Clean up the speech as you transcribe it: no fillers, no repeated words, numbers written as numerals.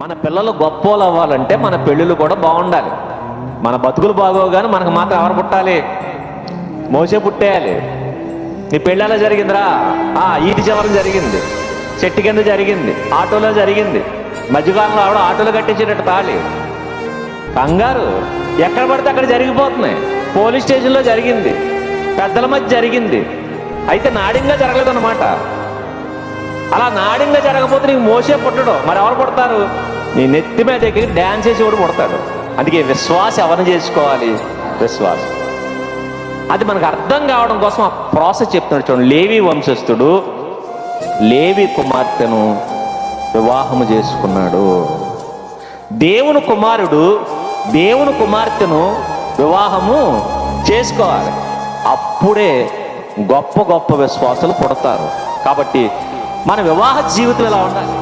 మన పిల్లలు గొప్పోలు అవ్వాలంటే మన పెళ్ళిళ్ళు కూడా బాగుండాలి. మన బతుకులు బాగోవు కానీ మనకు మాత్రం ఎవరు పుట్టాలి? మోసే పుట్టేయాలి. నీ పెళ్ళి ఎలా జరిగిందిరా? ఈటి చివరం జరిగింది, చెట్టు కింద జరిగింది, ఆటోలో జరిగింది. మధ్యకాలంలో ఆవిడ ఆటోలో కట్టించేటట్టు తాళి కంగారు ఎక్కడ పడితే అక్కడ జరిగిపోతున్నాయి. పోలీస్ స్టేషన్లో జరిగింది, పెద్దల మధ్య జరిగింది. అయితే నాడింగా జరగలేదన్నమాట. అలా నాడింగా జరగకపోతే నీకు మోసే పుట్టడు, మరి ఎవరు పుడతారు? నీ నెత్తి మీద దగ్గర డ్యాన్స్ చేసి కూడా పుడతాడు. అందుకే విశ్వాసం ఎవరిని చేసుకోవాలి? విశ్వాసం. అది మనకు అర్థం కావడం కోసం ఆ ప్రాసెస్ చెప్తున్నాడు. చూడండి, లేవి వంశస్థుడు లేవి కుమార్తెను వివాహము చేసుకున్నాడు. దేవుని కుమారుడు దేవుని కుమార్తెను వివాహము చేసుకోవాలి. అప్పుడే గొప్ప గొప్ప విశ్వాసులు పుడతారు. కాబట్టి మన వివాహ జీవితం ఎలా ఉండాలి?